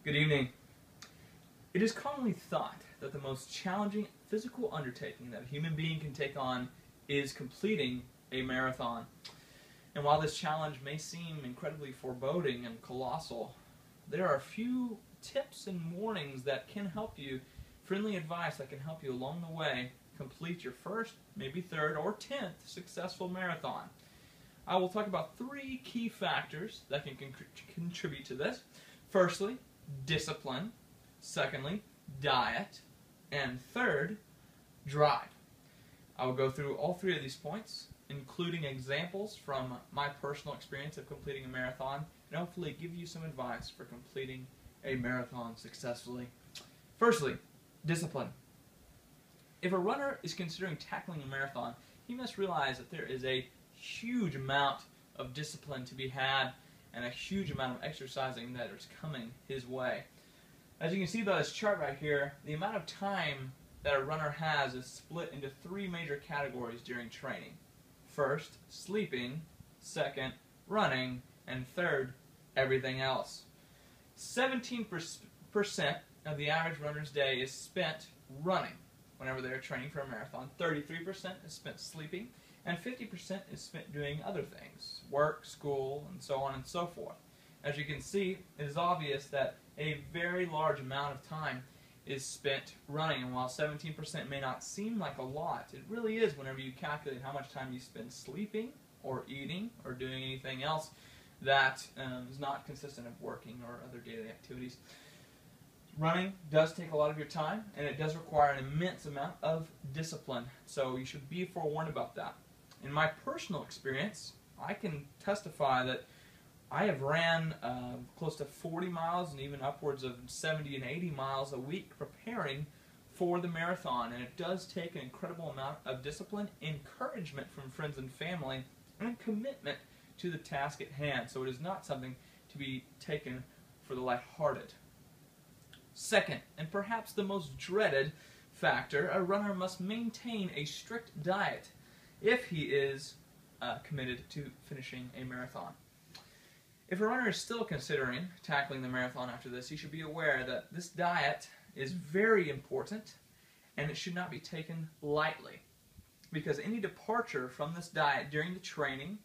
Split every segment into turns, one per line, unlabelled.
Good evening. It is commonly thought that the most challenging physical undertaking that a human being can take on is completing a marathon. And while this challenge may seem incredibly foreboding and colossal, there are a few tips and warnings that can help you, friendly advice that can help you along the way complete your first, maybe third, or 10th successful marathon. I will talk about 3 key factors that can contribute to this. Firstly, discipline. Secondly, diet. And third, drive. I will go through all 3 of these points, including examples from my personal experience of completing a marathon, and hopefully give you some advice for completing a marathon successfully. Firstly, discipline. If a runner is considering tackling a marathon, he must realize that there is a huge amount of discipline to be had and a huge amount of exercising that is coming his way. As you can see by this chart right here, the amount of time that a runner has is split into 3 major categories during training. First, sleeping. Second, running. And third, everything else. 17% of the average runner's day is spent running whenever they are training for a marathon. 33% is spent sleeping, and 50% is spent doing other things, work, school, and so on and so forth. As you can see, it is obvious that a very large amount of time is spent running, and while 17% may not seem like a lot, it really is whenever you calculate how much time you spend sleeping or eating or doing anything else that is not consistent of working or other daily activities. Running does take a lot of your time, and it does require an immense amount of discipline, so you should be forewarned about that. In my personal experience, I can testify that I have ran close to 40 miles and even upwards of 70 and 80 miles a week preparing for the marathon, and it does take an incredible amount of discipline, encouragement from friends and family, and commitment to the task at hand, so it is not something to be taken for the lighthearted. Second, and perhaps the most dreaded factor, a runner must maintain a strict diet if he is committed to finishing a marathon. If a runner is still considering tackling the marathon after this, he should be aware that this diet is very important and it should not be taken lightly, because any departure from this diet during the training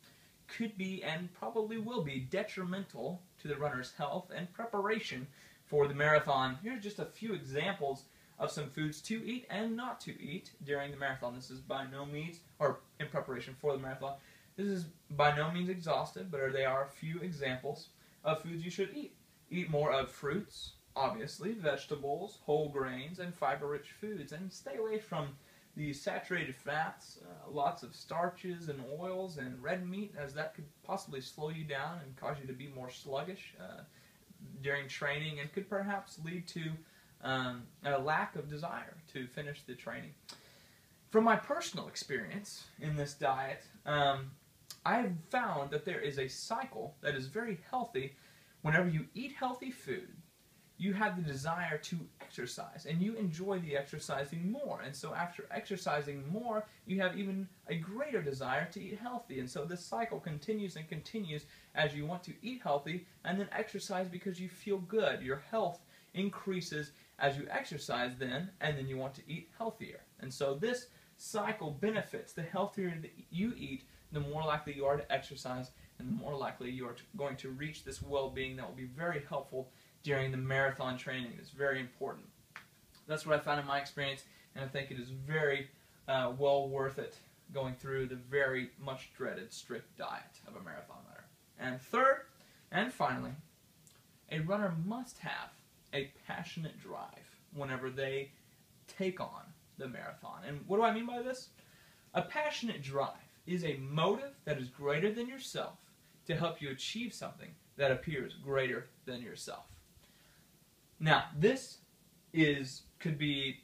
could be and probably will be detrimental to the runner's health and preparation for the marathon. Here are just a few examples of some foods to eat and not to eat during the marathon. This is by no means, or in preparation for the marathon, this is by no means exhaustive, but they are a few examples of foods you should eat. Eat more of fruits, obviously, vegetables, whole grains, and fiber-rich foods, and stay away from the saturated fats, lots of starches and oils, and red meat, as that could possibly slow you down and cause you to be more sluggish during training, and could perhaps lead to a lack of desire to finish the training. From my personal experience in this diet, I have found that there is a cycle that is very healthy. Whenever you eat healthy food, you have the desire to exercise, and you enjoy the exercising more. And so after exercising more, you have even a greater desire to eat healthy. And so this cycle continues and continues as you want to eat healthy and then exercise because you feel good. Your health increases as you exercise then, and then you want to eat healthier. And so this cycle benefits. The healthier that you eat, the more likely you are to exercise, and the more likely you are going to reach this well-being that will be very helpful during the marathon training. It's very important. That's what I found in my experience, and I think it is very well worth it going through the very much dreaded strict diet of a marathon runner. And third, and finally, a runner must have a passionate drive whenever they take on the marathon. And what do I mean by this? A passionate drive is a motive that is greater than yourself to help you achieve something that appears greater than yourself. Now, this could be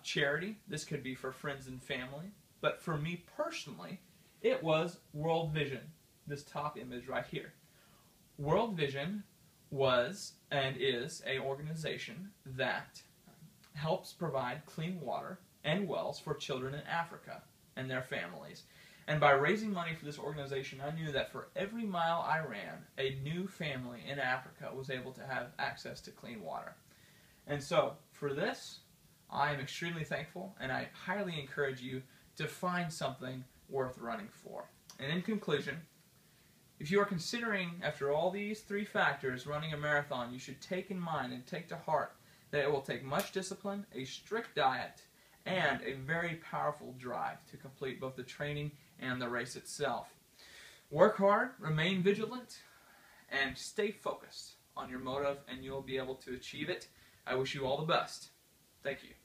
charity, this could be for friends and family, but for me personally, it was World Vision, this top image right here. World Vision was and is an organization that helps provide clean water and wells for children in Africa and their families. And by raising money for this organization, I knew that for every mile I ran, a new family in Africa was able to have access to clean water. And so, for this, I am extremely thankful, and I highly encourage you to find something worth running for. And in conclusion, if you are considering, after all these 3 factors, running a marathon, you should take in mind and take to heart that it will take much discipline, a strict diet, and a very powerful drive to complete both the training and the race itself. Work hard, remain vigilant, and stay focused on your motive, and you'll be able to achieve it. I wish you all the best. Thank you.